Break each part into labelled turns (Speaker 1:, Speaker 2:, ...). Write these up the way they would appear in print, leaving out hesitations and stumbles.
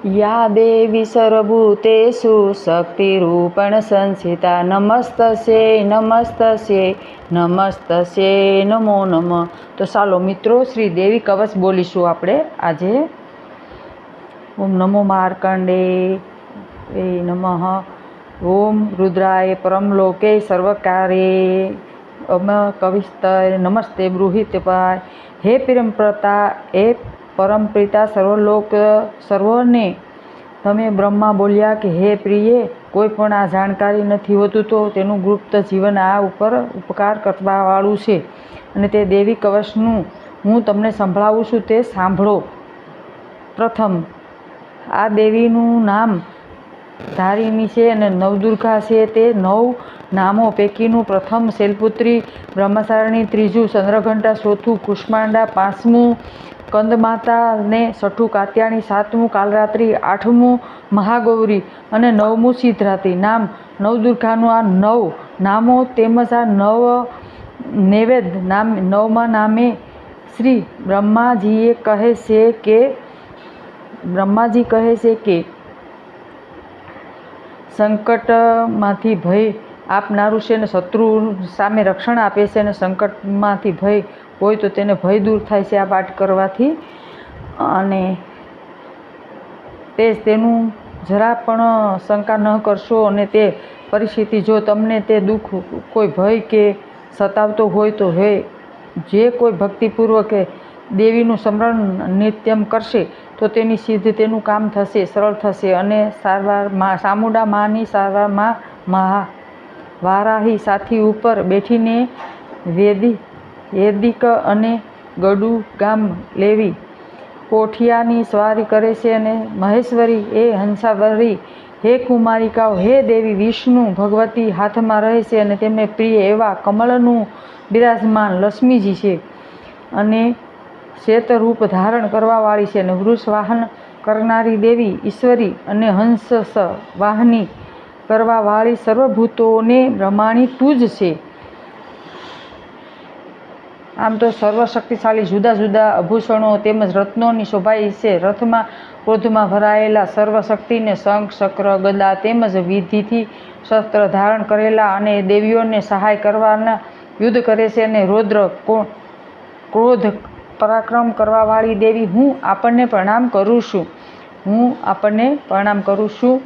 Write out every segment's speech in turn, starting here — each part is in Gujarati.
Speaker 1: या देवी सर्वभूतेषु शक्तिरूपेण संस्थिता नमस्तस्यै नमस्तस्यै નમસ્તસ્ય નમો નમઃ। તો ચાલો મિત્રો શ્રી દેવી કવચ બોલીશું આપણે આજે। ઓમ નમો માર્કંડેય નમઃ। ઓમ રુદ્રાય પરમલોકે સર્વકાર્યે કવિસ્તય નમસ્તે બ્રૂહિતપાય। હે પરમપ્રતા હે પરમપિતા સર્વલોક સર્વને તમે બ્રહ્મા બોલ્યા કે હે પ્રિય કોઈ પણ આ જાણકારી નથી હોતું તો તેનું ગુપ્ત જીવન આ ઉપર ઉપકાર કરવાવાળું છે અને તે દેવી કવચનું હું તમને સંભળાવું છું તે સાંભળો। પ્રથમ આ દેવીનું નામ ધારિણી છે અને નવદુર્ગા છે। તે 9 નામો પૈકીનું પ્રથમ શૈલપુત્રી બ્રહ્મચારિણી, ત્રીજું ચંદ્રઘંટા, ચોથું કુષ્માંડા, પાંચમું કંદમાતા ને છઠ્ઠું કાત્યાયની, સાતમું કાલરાત્રિ, આઠમું મહાગૌરી અને નવમું સિદ્ધરાત્રિ। નામ નવદુર્ગાનું આ 9 નામો તેમજ આ 9 નૈવેદ્ય નામ 9મા નામે શ્રી બ્રહ્માજી કહે છે કે સંકટમાંથી ભય આપનારું છે અને શત્રુ સામે રક્ષણ આપે છે અને સંકટમાંથી ભય હોય તો તેને ભય દૂર થાય છે આ પાઠ કરવાથી। અને તેનું જરા પણ શંકા ન કરશો અને તે પરિસ્થિતિ જો તમને તે દુઃખ કોઈ ભય કે સતાવતો હોય તો જે કોઈ ભક્તિપૂર્વક દેવીનું સ્મરણ નિત્યમ કરશે તો તેની સિદ્ધ તેનું કામ થશે, સરળ થશે અને સારવારમાં ચામુંડા માની સારવારમાં વારાહી સાથી ઉપર બેઠીને વેદિક અને ગડુ ગામ લેવી કોઠિયાની સવારી કરે છે અને મહેશ્વરી એ હંસાવરી હે કુમારિકાઓ હે દેવી વિષ્ણુ ભગવતી હાથમાં રહે છે અને તેમને પ્રિય એવા કમળનું બિરાજમાન લક્ષ્મીજી છે અને શ્વેત રૂપ ધારણ કરવાવાળી છે અને વૃષ વાહન કરનારી દેવી ઈશ્વરી અને હંસ વાહની કરવાવાળી સર્વભૂતોને બ્રહ્માણી તું જ છે। આમ તો સર્વશક્તિશાળી જુદા જુદા આભૂષણો તેમજ રત્નોની શોભાઈ છે। રથમાં ક્રોધમાં ભરાયેલા સર્વશક્તિને શંખ ચક્ર ગદા તેમજ વિધિથી શસ્ત્ર ધારણ કરેલા અને દેવીઓને સહાય કરવાના યુદ્ધ કરે છે અને રૌદ્ર ક્રોધ પરાક્રમ કરવાવાળી દેવી હું આપણને પ્રણામ કરું છું।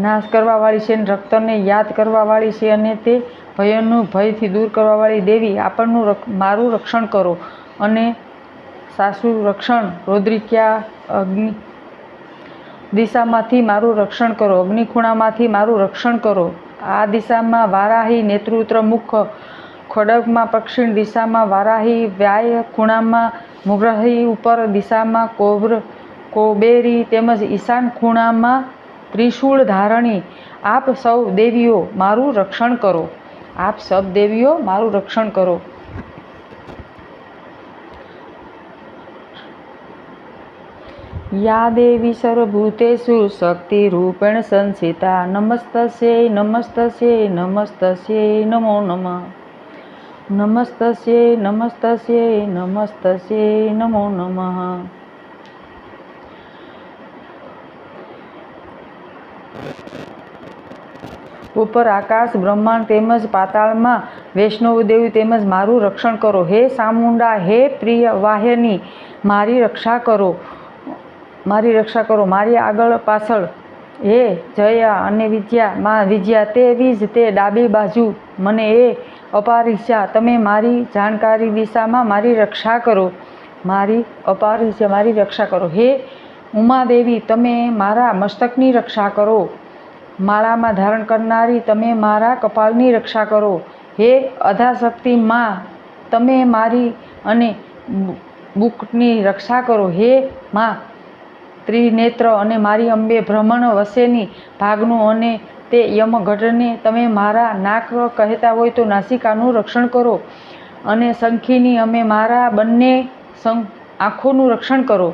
Speaker 1: નાશ કરવાવાળી છે અને રક્તને યાદ કરવાવાળી છે અને તે ભયથી દૂર કરવાવાળી દેવી મારું રક્ષણ કરો અને સાસુ રક્ષણ રૌદ્રિક્યા અગ્નિ દિશામાંથી મારું રક્ષણ કરો, અગ્નિખૂણામાંથી મારું રક્ષણ કરો। આ દિશામાં વારાહી, નેતૃત્ર મુખ ખડગમાં પશ્ચિમ દિશામાં વારાહી, વાય ખૂણામાં મુગ્રહી, ઉપર દિશામાં કોબેરી તેમજ ઈશાન ખૂણામાં ત્રિશૂળ ધારણી। આપ સૌ દેવીઓ મારું રક્ષણ કરો। યા દેવી સર્વભૂતેષુ શક્તિરૂપેણ સંસ્થિતા નમસ્તસ્यै નમસ્તસ્यै નમસ્તસ્यै નમો નમઃ। નમસ્તસ્यै નમસ્તસ્यै નમસ્તસ્यै નમો નમઃ। ઉપર આકાશ બ્રહ્માંડ તેમજ પાતાળમાં વૈષ્ણવદેવી તેમજ મારું રક્ષણ કરો। હે ચામુંડા હે પ્રિય વાહિની મારી રક્ષા કરો। મારી આગળ પાછળ હે જયા અને વિદ્યા માં વિજયા તે વીજ તે ડાબી બાજુ મને એ અપારીશા તમે મારી જાણકારી દિશામાં મારી રક્ષા કરો। હે ઉમાદેવી તમે મારા મસ્તકની રક્ષા કરો। માળામાં ધારણ કરનારી તમે મારા કપાળની રક્ષા કરો। હે અધાશક્તિ માં તમે મારી અને બુકની રક્ષા કરો। હે માં ત્રિનેત્ર અને મારી અંબે બ્રહ્મણ વસેની ભાગનું અને તે યમઘટને તમે મારા નાક કહેતા હોય તો નાસિકાનું રક્ષણ કરો અને શંખીની અમે મારા બંને આંખોનું રક્ષણ કરો।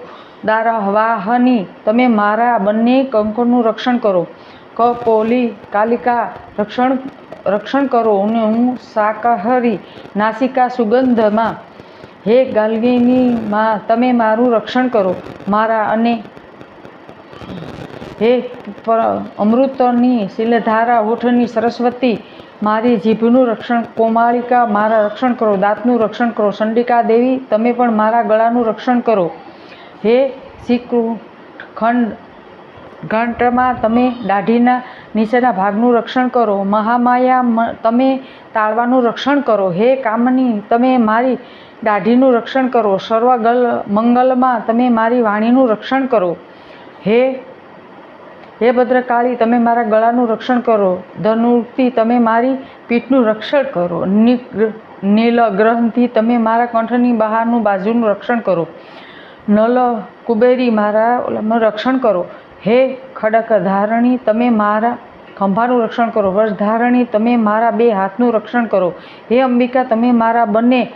Speaker 1: દારવાહની તમે મારા બંને કંકણનું રક્ષણ કરો। કપોલી કાલિકા રક્ષણ કરો અને હું શાકહરી નાસિકા સુગંધમાં હે ગાલ્ગીની માં તમે મારું રક્ષણ કરો મારા અને હે અમૃતની શીલધારા હોઠની સરસ્વતી મારી જીભનું રક્ષણ કોમાળિકા મારા રક્ષણ કરો દાંતનું રક્ષણ કરો ચંડિકા દેવી તમે પણ મારા ગળાનું રક્ષણ કરો હે શ્રીકૃષ્ણ ઘંટમાં તમે દાઢીના નીચેના ભાગનું રક્ષણ કરો મહામાયા તમે તાળવાનું રક્ષણ કરો હે કામની તમે મારી દાઢીનું રક્ષણ કરો સર્વગલ મંગલમાં તમે મારી વાણીનું રક્ષણ કરો હે ભદ્રકાળી તમે મારા ગળાનું રક્ષણ કરો ધનુર્થી તમે મારી પીઠનું રક્ષણ કરો નીલગ્રહથી તમે મારા કંઠની બહારનું બાજુનું રક્ષણ કરો નલ કુબેરી મારા રક્ષણ કરો હે ખડક ધારણી તમે મારા ખંભાનું રક્ષણ કરો વજધારણી તમે મારા બે હાથનું રક્ષણ કરો હે અંબિકા તમે મારા બંને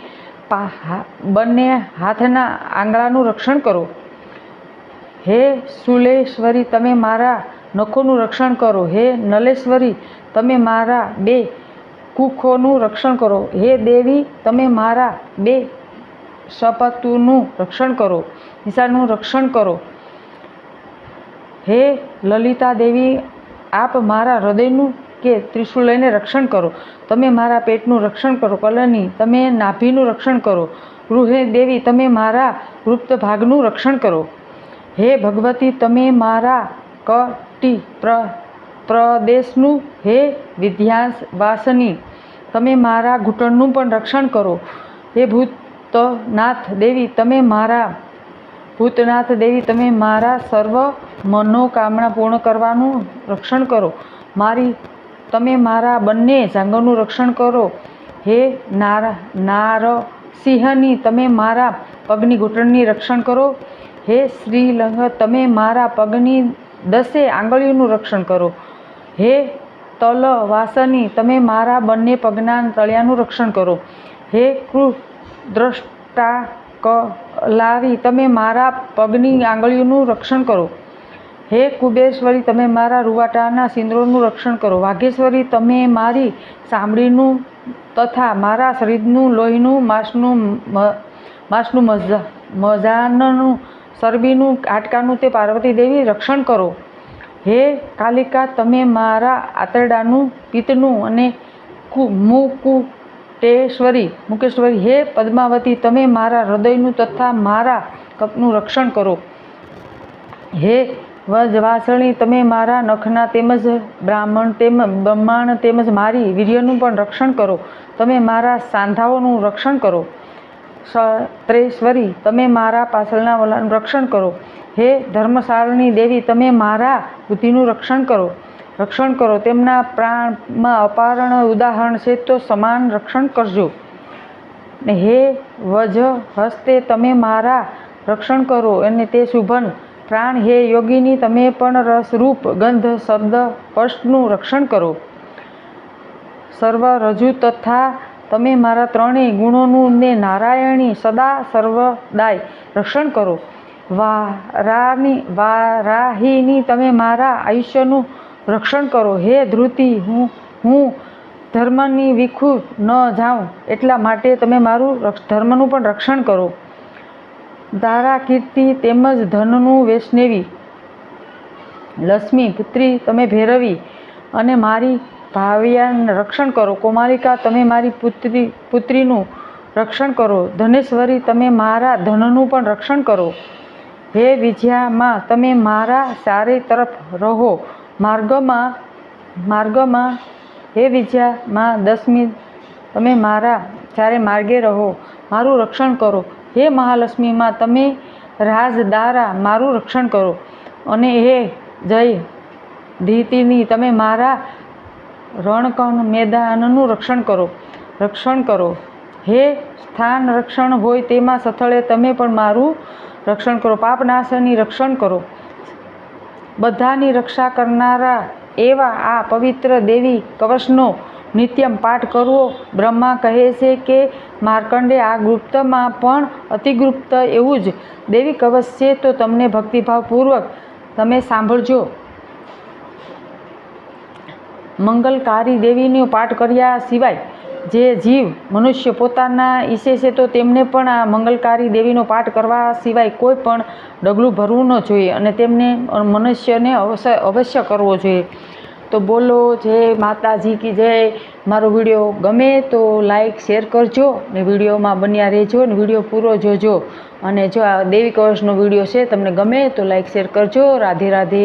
Speaker 1: હાથના આંગળાનું રક્ષણ કરો હે શુલેશ્વરી તમે મારા નખોનું રક્ષણ કરો હે નલેશ્વરી તમે મારા બે કુખોનું રક્ષણ કરો હે દેવી તમે મારા બે સપતુનું રક્ષણ કરો નિશાનું રક્ષણ કરો હે લલિતા દેવી આપ મારા હૃદયનું કે ત્રિશુળ લઈને રક્ષણ કરો તમે મારા પેટનું રક્ષણ કરો કલની તમે નાભીનું રક્ષણ કરો ગૃહે દેવી તમે મારા ગુપ્ત ભાગનું રક્ષણ કરો હે ભગવતી તમે મારા કટી પ્રદેશનું હે વિદ્યાંશ વાસની તમે મારા ઘૂંટણનું પણ રક્ષણ કરો હે ભૂતનાથ દેવી તમે મારા સર્વ મનોકામના પૂર્ણ કરવાનું રક્ષણ કરો તમે મારા બંને જાંઘોનું રક્ષણ કરો હે નારસિંહની તમે મારા પગની ઘૂંટણની રક્ષણ કરો હે શ્રીલંગ તમે મારા પગની 10 આંગળીઓનું રક્ષણ કરો હે તલવાસની તમે મારા બંને પગના તળિયાનું રક્ષણ કરો હે કૃદ્રષ્ટા કલારી તમે મારા પગની આંગળીઓનું રક્ષણ કરો હે કુબેશ્વરી તમે મારા રૂવાટાના સિંદૂરનું રક્ષણ કરો વાઘેશ્વરી તમે મારી ચામડીનું તથા મારા શરીરનું લોહીનું માંસનું મજાનનું ચરબીનું હાડકાનું તે પાર્વતી દેવી રક્ષણ કરો હે કાલિકા તમે મારા આંતરડાનું પિત્તનું અને મુકેશ્વરી હે પદ્માવતી તમે મારા હૃદયનું તથા મારા કપનું રક્ષણ કરો હે વજવાસણી તમે મારા નખના તેમજ બ્રહ્માંડ તેમજ મારી વીર્યનું પણ રક્ષણ કરો તમે મારા સાંધાઓનું રક્ષણ કરો ત્રેશ્વરી તમે મારા પાછળના વલાનું રક્ષણ કરો હે ધર્મશાળની દેવી તમે મારા બુદ્ધિનું રક્ષણ કરો તેમના પ્રાણમાં અપારણ ઉદાહરણ છે તો સમાન રક્ષણ કરજો હે વજ હસ્તે તમે મારા રક્ષણ કરો અને તે શુભન પ્રાણ હે યોગીની તમે પણ રસરૂપ ગંધ શબ્દ સ્પર્શનું રક્ષણ કરો સર્વ રજુ તથા તમે મારા ત્રણેય ગુણોનું ને નારાયણી સદા સર્વદાય રક્ષણ કરો વારાહીની તમે મારા આયુષ્યનું રક્ષણ કરો હે ધૃતિ હું ધર્મની વિખું ન જાઉં એટલા માટે તમે મારું ધર્મનું પણ રક્ષણ કરો દારા કીર્તિ તેમજ ધનનું વૈષ્ણવી લક્ષ્મી પુત્રી તમે ભૈરવી અને મારી ભાવ્યાનું રક્ષણ કરો કોમાલિકા તમે મારી પુત્રીનું રક્ષણ કરો ધનેશ્વરી તમે મારા ધનનું પણ રક્ષણ કરો હે વિજયામાં તમે મારા ચારે તરફ રહો માર્ગમાં હે વિજયામાં 10મી તમે મારા ચારે માર્ગે રહો મારું રક્ષણ કરો હે મહાલક્ષ્મીમાં તમે રાજદારા મારું રક્ષણ કરો અને હે જય ધીતિની તમે મારા રણકણ મેદાનનું રક્ષણ કરો હે સ્થાન રક્ષણ હોય તેમાં સ્થળે તમે પણ મારું રક્ષણ કરો પાપનાશની રક્ષણ કરો બધાની રક્ષા કરનારા એવા આ પવિત્ર દેવી કવચનો નિત્યમ પાઠ કરવો બ્રહ્મા કહે છે કે માર્કંડે આ ગુપ્તમાં પણ અતિગુપ્ત એવું જ દેવી કવચ છે તો તમને ભક્તિભાવપૂર્વક તમે સાંભળજો મંગલકારી દેવીનો પાઠ કર્યા સિવાય જે જીવ મનુષ્ય પોતાના ઈચ્છે છે તો તેમને પણ આ મંગલકારી દેવીનો પાઠ કરવા સિવાય કોઈ પણ ડગલું ભરવું ન જોઈએ અને તેમને મનુષ્યને અવશ્ય કરવો જોઈએ. તો બોલો જય માતાજી કી જય. મારો વિડીયો ગમે તો લાઈક શેર કરજો ને વિડીયોમાં બન્યા રહેજો ને વિડીયો પૂરો જોજો. અને જો આ દેવી કવચનો વિડીયો છે તમને ગમે તો લાઈક શેર કરજો. રાધે રાધે.